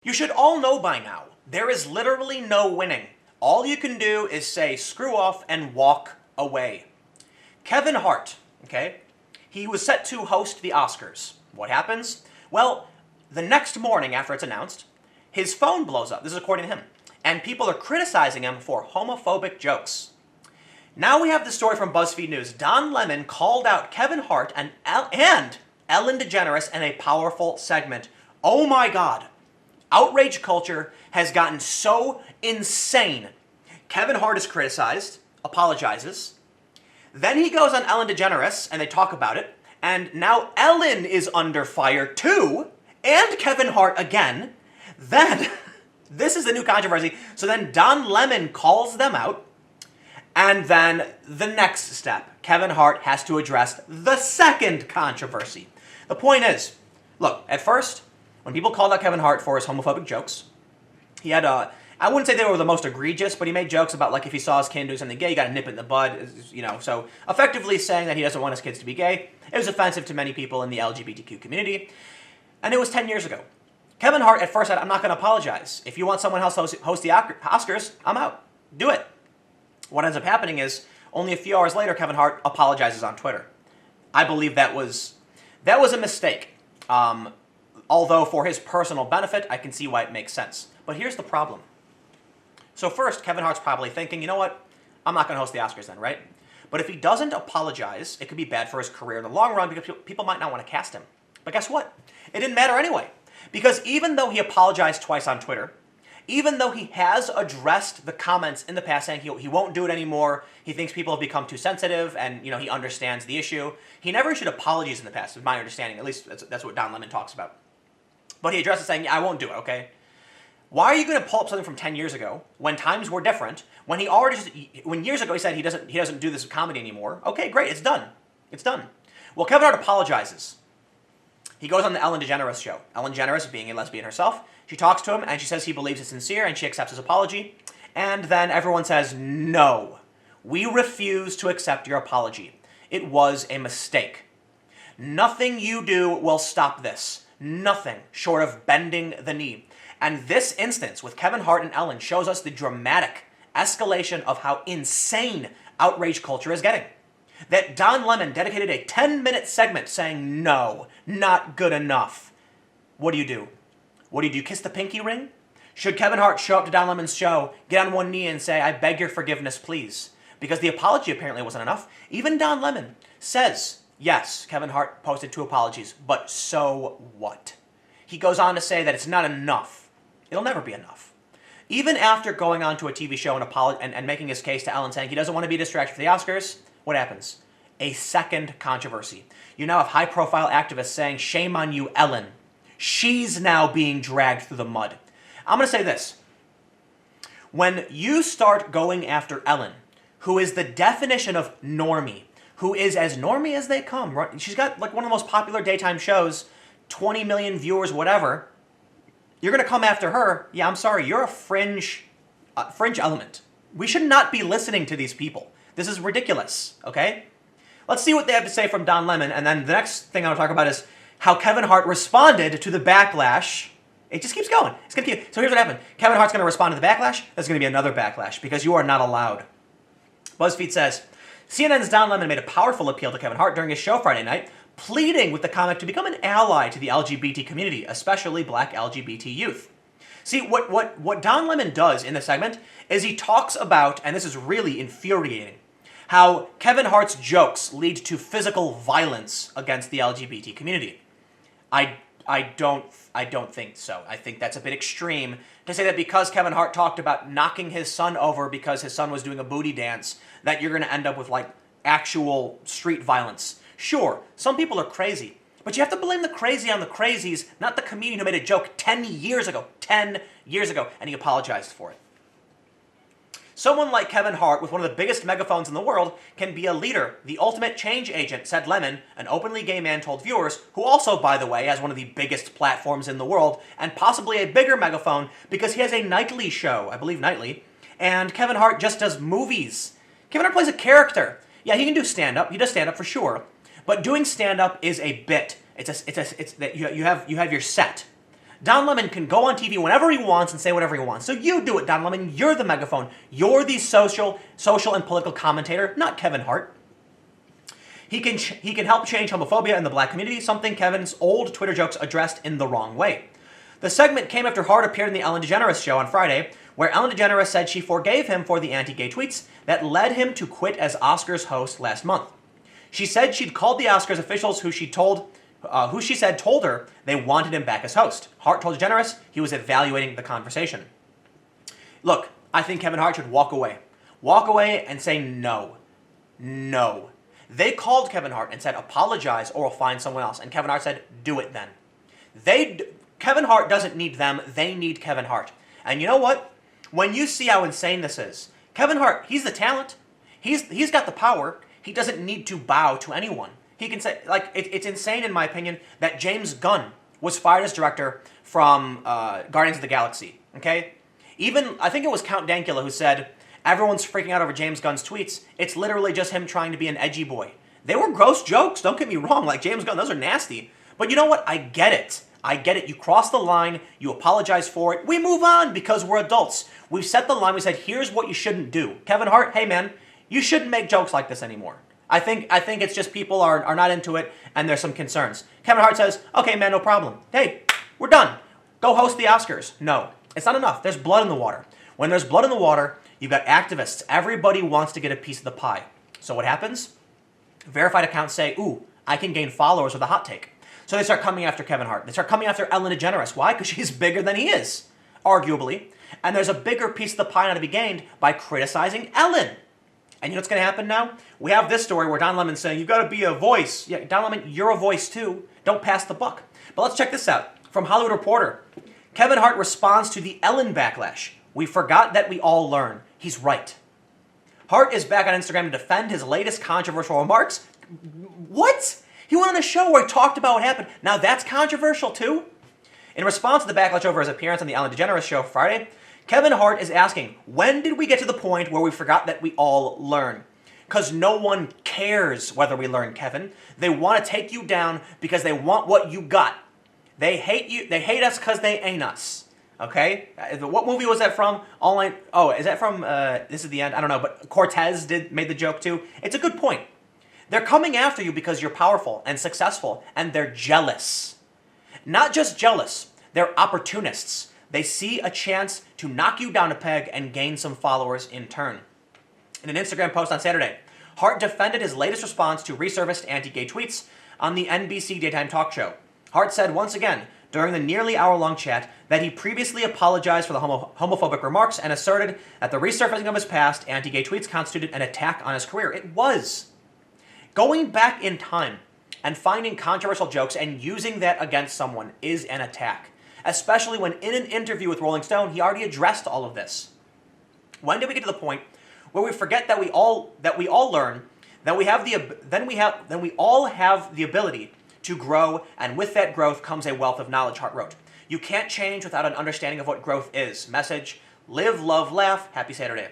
You should all know by now, there is literally no winning. All you can do is say screw off and walk away. Kevin Hart, okay, he was set to host the Oscars. What happens? Well, the next morning after it's announced, his phone blows up. This is according to him. And people are criticizing him for homophobic jokes. Now we have the story from BuzzFeed News. Don Lemon called out Kevin Hart and Ellen DeGeneres in a powerful segment. Oh my God. Outrage culture has gotten so insane. Kevin Hart is criticized, apologizes. Then he goes on Ellen DeGeneres and they talk about it. And now Ellen is under fire too. And Kevin Hart again. Then, this is the new controversy. So then Don Lemon calls them out. And then the next step, Kevin Hart has to address the second controversy. The point is, look, at first, when people called out Kevin Hart for his homophobic jokes, he had I wouldn't say they were the most egregious, but he made jokes about, like, if he saw his kid doing something gay, you got to nip it in the bud, you know, so effectively saying that he doesn't want his kids to be gay. It was offensive to many people in the LGBTQ community, and it was 10 years ago. Kevin Hart at first said, I'm not going to apologize. If you want someone else to host the Oscars, I'm out. Do it. What ends up happening is, only a few hours later, Kevin Hart apologizes on Twitter. I believe that was a mistake. Although for his personal benefit, I can see why it makes sense. But here's the problem. So first, Kevin Hart's probably thinking, you know what? I'm not going to host the Oscars then, right? But if he doesn't apologize, it could be bad for his career in the long run because people might not want to cast him. But guess what? It didn't matter anyway. Because even though he apologized twice on Twitter, even though he has addressed the comments in the past saying he won't do it anymore, he thinks people have become too sensitive and, you know, he understands the issue, he never issued apologies in the past, is my understanding. At least that's what Don Lemon talks about. But he addressed it saying, yeah, I won't do it, okay? Why are you going to pull up something from 10 years ago when times were different, when years ago he said he doesn't do this comedy anymore? Okay, great, it's done. It's done. Well, Kevin Hart apologizes. He goes on the Ellen DeGeneres show. Ellen DeGeneres, being a lesbian herself, she talks to him and she says he believes it's sincere and she accepts his apology. And then everyone says, no, we refuse to accept your apology. It was a mistake. Nothing you do will stop this. Nothing short of bending the knee. And this instance with Kevin Hart and Ellen shows us the dramatic escalation of how insane outrage culture is getting. That Don Lemon dedicated a 10-minute segment saying, no, not good enough. What do you do? What do you do? Kiss the pinky ring? Should Kevin Hart show up to Don Lemon's show, get on one knee and say, I beg your forgiveness, please? Because the apology apparently wasn't enough. Even Don Lemon says, yes, Kevin Hart posted 2 apologies, but so what? He goes on to say that it's not enough. It'll never be enough. Even after going on to a TV show and making his case to Ellen saying he doesn't want to be distracted for the Oscars, what happens? A second controversy. You now have high-profile activists saying, shame on you, Ellen. She's now being dragged through the mud. I'm going to say this. When you start going after Ellen, who is the definition of normie, who is as normie as they come, right? She's got like one of the most popular daytime shows, 20 million viewers, whatever. You're going to come after her. Yeah, I'm sorry. You're a fringe element. We should not be listening to these people. This is ridiculous, okay? Let's see what they have to say from Don Lemon, and then the next thing I want to talk about is how Kevin Hart responded to the backlash. It just keeps going. It's going to keep. So here's what happened. Kevin Hart's going to respond to the backlash. There's going to be another backlash because you are not allowed. BuzzFeed says, CNN's Don Lemon made a powerful appeal to Kevin Hart during his show Friday night, pleading with the comic to become an ally to the LGBT community, especially black LGBT youth. See, what Don Lemon does in this segment is he talks about, and this is really infuriating, how Kevin Hart's jokes lead to physical violence against the LGBT community. I don't think so. I think that's a bit extreme to say that because Kevin Hart talked about knocking his son over because his son was doing a booty dance, that you're going to end up with, like, actual street violence. Sure, some people are crazy, but you have to blame the crazy on the crazies, not the comedian who made a joke 10 years ago, and he apologized for it. Someone like Kevin Hart, with one of the biggest megaphones in the world, can be a leader, the ultimate change agent, said Lemon, an openly gay man told viewers, who also, by the way, has one of the biggest platforms in the world, and possibly a bigger megaphone, because he has a nightly show, I believe nightly, and Kevin Hart just does movies. Kevin Hart plays a character. Yeah, he can do stand-up. He does stand-up for sure. But doing stand-up is a bit. It's that you have your set. Don Lemon can go on TV whenever he wants and say whatever he wants. So you do it, Don Lemon. You're the megaphone. You're the social and political commentator, not Kevin Hart. He can help change homophobia in the black community, something Kevin's old Twitter jokes addressed in the wrong way. The segment came after Hart appeared in the Ellen DeGeneres show on Friday, where Ellen DeGeneres said she forgave him for the anti-gay tweets that led him to quit as Oscars host last month. She said she'd called the Oscars officials who she said told her they wanted him back as host. Hart told DeGeneres he was evaluating the conversation. Look, I think Kevin Hart should walk away. Walk away and say no. No. They called Kevin Hart and said, apologize or we'll find someone else. And Kevin Hart said, do it then. Kevin Hart doesn't need them. They need Kevin Hart. And you know what? When you see how insane this is, Kevin Hart, he's the talent. He's got the power. He doesn't need to bow to anyone. He can say, like, it's insane in my opinion that James Gunn was fired as director from Guardians of the Galaxy, okay? Even, I think it was Count Dankula who said, everyone's freaking out over James Gunn's tweets. It's literally just him trying to be an edgy boy. They were gross jokes, don't get me wrong, like James Gunn, those are nasty. But you know what? I get it. I get it. You cross the line, you apologize for it, we move on because we're adults. We've set the line, we said, here's what you shouldn't do. Kevin Hart, hey man, you shouldn't make jokes like this anymore. I think it's just people are not into it and there's some concerns. Kevin Hart says, okay man, no problem. Hey, we're done. Go host the Oscars. No, it's not enough. There's blood in the water. When there's blood in the water, you've got activists. Everybody wants to get a piece of the pie. So what happens? Verified accounts say, ooh, I can gain followers with a hot take. So they start coming after Kevin Hart. They start coming after Ellen DeGeneres. Why? Because she's bigger than he is, arguably. And there's a bigger piece of the pie now to be gained by criticizing Ellen. And you know what's going to happen now? We have this story where Don Lemon's saying, you've got to be a voice. Yeah, Don Lemon, you're a voice too. Don't pass the buck. But let's check this out. From Hollywood Reporter, Kevin Hart responds to the Ellen backlash. We forgot that we all learn. He's right. Hart is back on Instagram to defend his latest controversial remarks. What? He went on a show where he talked about what happened. Now that's controversial too? In response to the backlash over his appearance on the Ellen DeGeneres show Friday, Kevin Hart is asking, when did we get to the point where we forgot that we all learn? Because no one cares whether we learn, Kevin. They want to take you down because they want what you got. They hate you. They hate us because they ain't us. Okay? What movie was that from? Is that from, this is the end? I don't know, but Cortez made the joke too. It's a good point. They're coming after you because you're powerful and successful, and they're jealous. Not just jealous, they're opportunists. They see a chance to knock you down a peg and gain some followers in turn. In an Instagram post on Saturday, Hart defended his latest response to resurfaced anti-gay tweets on the NBC daytime talk show. Hart said once again, during the nearly hour-long chat, that he previously apologized for the homophobic remarks and asserted that the resurfacing of his past anti-gay tweets constituted an attack on his career. It was. Going back in time and finding controversial jokes and using that against someone is an attack. Especially when in an interview with Rolling Stone, he already addressed all of this. When did we get to the point where we forget that we all learn, then we all have the ability to grow, and with that growth comes a wealth of knowledge, Hart wrote. You can't change without an understanding of what growth is. Message, live, love, laugh, happy Saturday.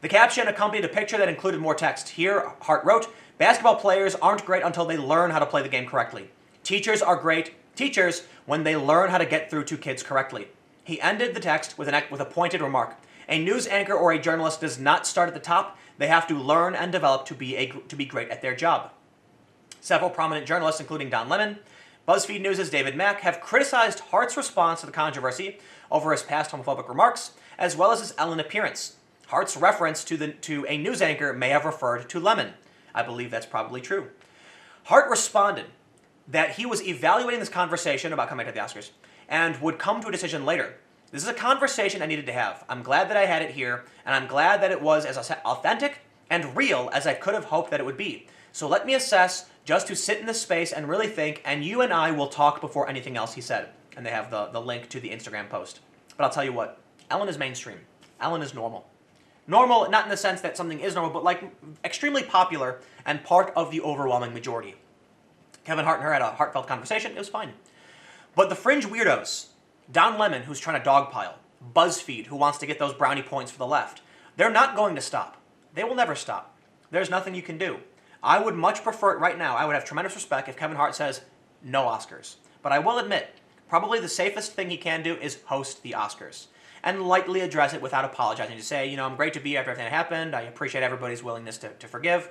The caption accompanied a picture that included more text. Here, Hart wrote, basketball players aren't great until they learn how to play the game correctly. Teachers are great teachers when they learn how to get through to kids correctly. He ended the text with a pointed remark. A news anchor or a journalist does not start at the top. They have to learn and develop to be great at their job. Several prominent journalists, including Don Lemon, BuzzFeed News' David Mack, have criticized Hart's response to the controversy over his past homophobic remarks, as well as his Ellen appearance. Hart's reference to a news anchor may have referred to Lemon. I believe that's probably true. Hart responded that he was evaluating this conversation about coming to the Oscars and would come to a decision later. This is a conversation I needed to have. I'm glad that I had it here, and I'm glad that it was as authentic and real as I could have hoped that it would be. So let me assess just to sit in this space and really think, and you and I will talk before anything else, he said. And they have the link to the Instagram post. But I'll tell you what, Ellen is mainstream. Ellen is normal. Normal, not in the sense that something is normal, but like extremely popular and part of the overwhelming majority. Kevin Hart and her had a heartfelt conversation. It was fine. But the fringe weirdos, Don Lemon, who's trying to dogpile, BuzzFeed, who wants to get those brownie points for the left, they're not going to stop. They will never stop. There's nothing you can do. I would much prefer it right now. I would have tremendous respect if Kevin Hart says, no Oscars. But I will admit, Probably the safest thing he can do is host the Oscars and lightly address it without apologizing. To say, I'm great to be here after everything that happened. I appreciate everybody's willingness to forgive.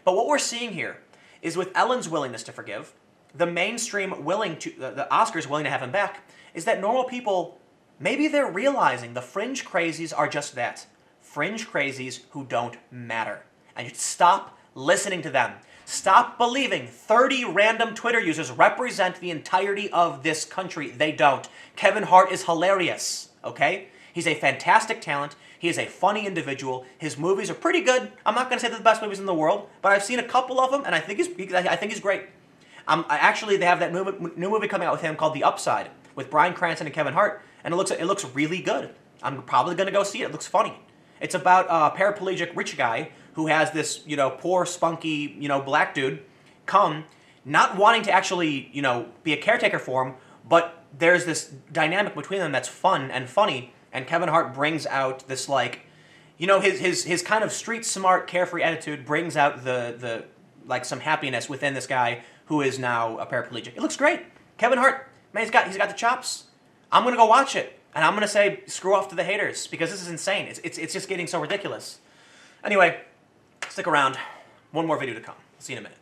But what we're seeing here is with Ellen's willingness to forgive, the mainstream the Oscars willing to have him back, is that normal people, maybe they're realizing the fringe crazies are just that. Fringe crazies who don't matter. And you stop listening to them. Stop believing 30 random Twitter users represent the entirety of this country. They don't. Kevin Hart is hilarious, okay? He's a fantastic talent. He is a funny individual. His movies are pretty good. I'm not going to say they're the best movies in the world, but I've seen a couple of them, and I think he's great. Actually, they have that new movie coming out with him called The Upside, with Bryan Cranston and Kevin Hart, and it looks really good. I'm probably going to go see it. It looks funny. It's about a paraplegic rich guy who has this, poor, spunky, black dude come, not wanting to actually, be a caretaker for him, but there's this dynamic between them that's fun and funny, and Kevin Hart brings out this, his kind of street smart, carefree attitude brings out the some happiness within this guy who is now a paraplegic. It looks great. Kevin Hart, man, he's got the chops. I'm going to go watch it, and I'm going to say screw off to the haters, because this is insane. It's just getting so ridiculous. Anyway, stick around. One more video to come. See you in a minute.